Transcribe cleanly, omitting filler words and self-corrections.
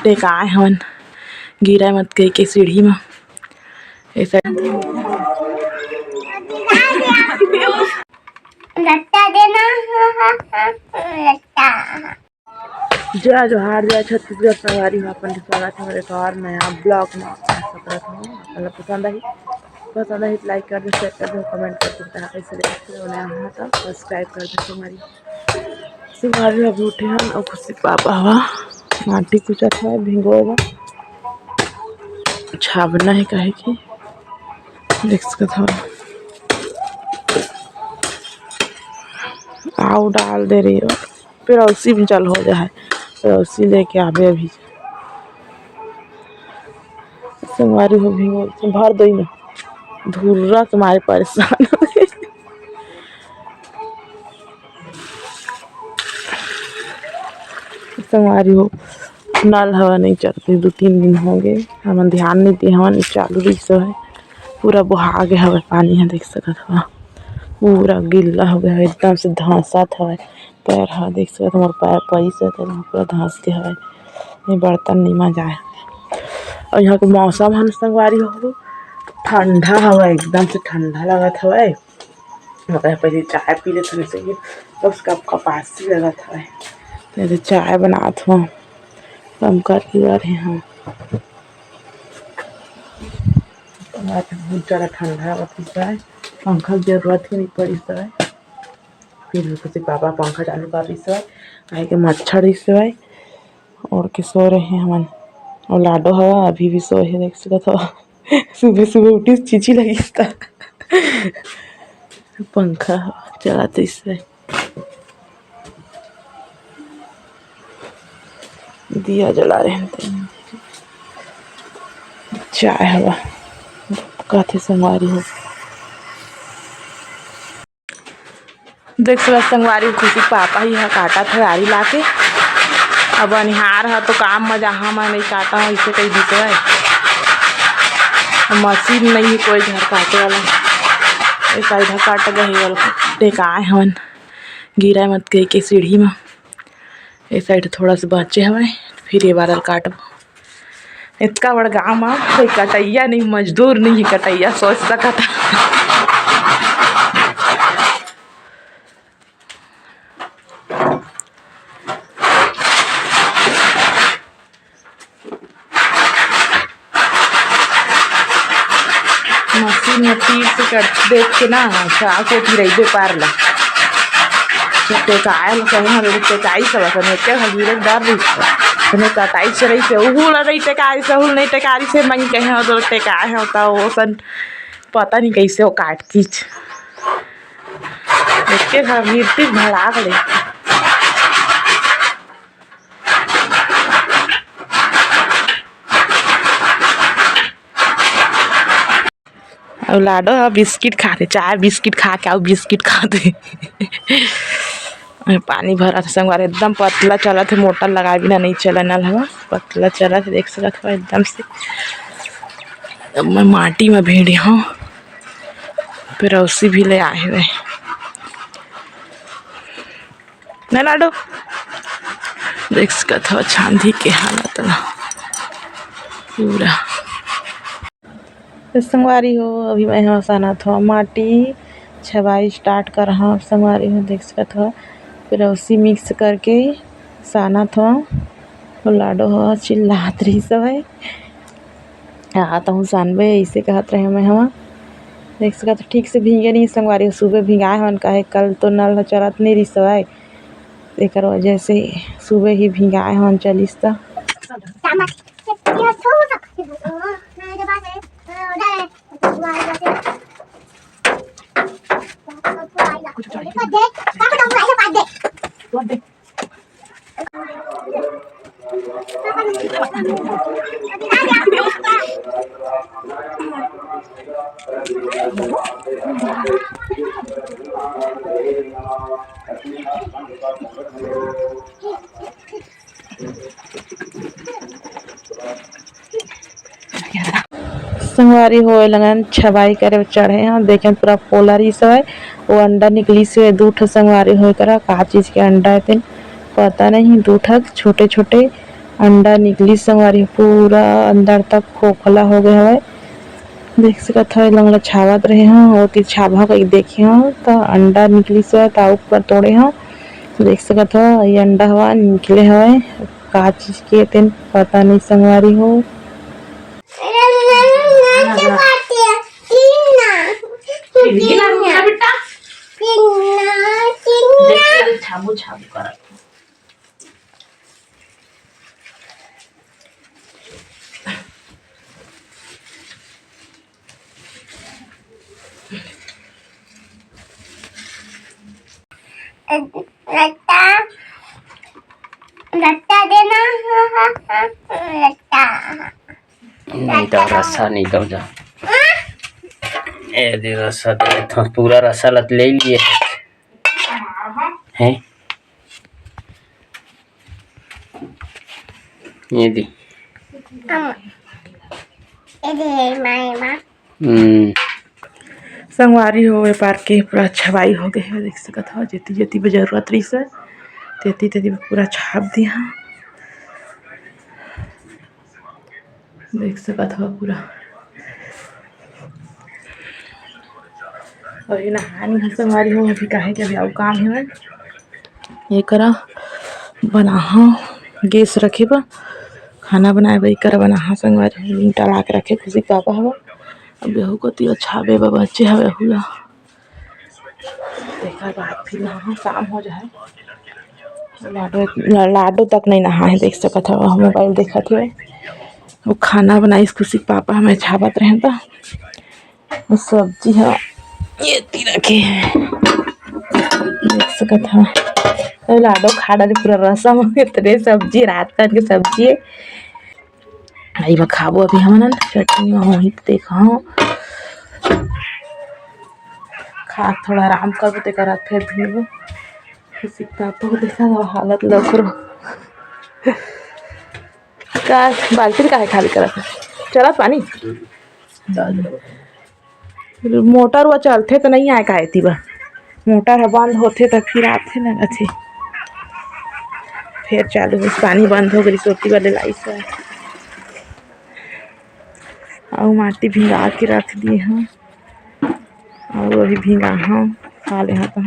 टेकाए हवन गिरा मत कही के सीढ़ी में ऐसा जय जोहार जय छत्तीसगढ़ संगवारी हो अपन स्वागत है मेरे और नया ब्लॉग में। मतलब पसंद आई लाइक कर दो, शेयर कर दो, कमेंट कर दो, कैसे नया था सब्सक्राइब कर दो। संगवारी अभी उठे हैं और खुशी पापा हवा माटी कुचत है भिंगोएगा छाबना है कहे कि देख सकता हूँ आउ डाल दे रही हो फिर उसी भी चल हो जाए उसी लेके आवे अभी संगवारी हो भी भर दो ना धुर्रा तुम्हारे परेशान संगवारी हो नल हवा नहीं चलती 2-3 दिन हो गए हम ध्यान नहीं दिए हवा चालू रही सो है पूरा बहा गया हवा पानी है देख सकत हवा पूरा गिल्ला हो गया एकदम से धंसत हवा पैर हवा देख सकत हमारे पैर पड़ी से पूरा धंस के हवा नहीं बर्तन नहीं मजा है। और यहाँ के मौसम हम संगवारी हो ठंडा हवा एकदम से ठंडा लगत हवा पहले चाय पी लेते सही तो उसका कपासी लगत हवा नहीं तो चाय बनात हूँ कम कर रहे हैं बहुत ज़्यादा ठंडा होती है पंखा की जरूरत ही नहीं पड़ी है फिर किसी पापा पंखा चालू कर रही है आए के मच्छर इस और के सो रहे हैं हम और लाडो हवा अभी भी सोए है देख सकते हो सुबह सुबह उठी चीची लगी था पंखा चलाते इससे दिया जला रहे हैं चाय हवा काथे संगवारी हो देख सकते संगवारी खुशी पापा ही है काटा था यारी लाके अब अनिहार है तो काम में जहाँ मैं नहीं काटा हूँ इसे कहीं दिख है मशीन नहीं है कोई घर काटे वाला ऐसा इधर काट गए वाला टेकाए हवन गिरा मत कही के सीढ़ी में इस साइड थोड़ा सा बचे हमें फिर ये बारल काटब इतना बड़ा गाँव में कोई कटैया नहीं मजदूर नहीं है कटैया सोच सकता मशीन में तीर से कट देख के ना चाह के फिर पार ला टेकायल कहीं टेकाई सब गिरे डर रही कटाई से रही से उहुल रही टेकारी से उहुल नहीं टेकारी से मैं कहीं हो टेकाए होता वो सन पता नहीं कैसे वो काट खींच इसके घर मिर्ची भड़ा ले और लाडो बिस्किट खाते चाय बिस्किट खा के आओ बिस्किट खाते पानी भरा था संगवार एकदम पतला चला थे मोटर लगाए बिना नहीं चला नल हवा पतला चला थे देख सकत हो एकदम से मैं माटी में भेड़ी हूँ फिर उसी भी ले आए हुए ना लाडो देख सकत हो छांदी के हालत ना पूरा संगवारी हो अभी मैं यहाँ साना था माटी छवाई स्टार्ट कर रहा संगवारी हो देख सकत हो फिर उसी मिक्स करके साना था और लाडो हो चिल्लात रही सब है आता हूँ सानबे ऐसे कहत रहे मैं हवा देख सकत ठीक से भीगे नहीं संगवारी हो सुबह भिंगाए हन कहे कल तो नल चलत नहीं रही सब एक वजह से सुबह ही भिंगाए हन चलिस तो संगवारी हो लगन छबाई करे चढ़े हैं देखें पूरा पोलर ही सब है वो अंडा निकली से 2 ठो संगवारी हो करा का चीज के अंडा है पता नहीं 2 ठक छोटे छोटे अंडा निकली संगवारी पूरा अंदर तक खोखला हो गया है। देख सकत हो लंगड़ा छावत रहे हो और ती छावा कई देखे हो तो अंडा निकली से ता ऊपर तोड़े हो। देख सकत हो ये अंडा हवा निकले हवे का चीज के तेन पता नहीं संगवारी हो। छाबू छाबू कर लट्टा देना लट्टा नहीं तो रस्सा नहीं दो जा ए दे रस्सा दे तो पूरा रस्सा लत ले लिए हैं ये दी संगवारी हो व्यापार के पूरा छवाई हो गए है। देख सकत हो जेती जेती भी जरूरत रही से तेती तेती पूरा छाप दिया। देख सकत हो पूरा अभी नहानी है संगवारी हो अभी काहे के अभी आउ काम है ये करा बना गैस रखे बा खाना बनाए भाई कर बना संगवारी मीटा ला के रखे खुशी पापा हवा अब बेहू को तिया छाबे बा बच्चे हवे हुला देखा बात फिर नहा शाम हो जाए लाडो तक नहीं नहा है। देख सकत हो मोबाइल देखत हुए वो खाना बनाई खुशी पापा हमें छावत रहे था सब्जी है ये तीरा के देख सकत हो लाडो खा डाले पूरा रसम इतने सब्जी रात का के सब्जी आई में खाबो अभी हम चटनी वहीं देखा खा थोड़ा आराम करबो ते रात फिर भीड़बो सीखता तो देखा हालत लखरो का बाल्टी का है खाली करा चला पानी मोटर वो चलते तो नहीं आए का थी बा मोटर है बंद होते तो फिर आते ना अच्छे फिर चालू पानी बंद हो गई सोती वाले लाई से और माटी भिंगा के रख दिए हैं और वही भिंगा खा ले तो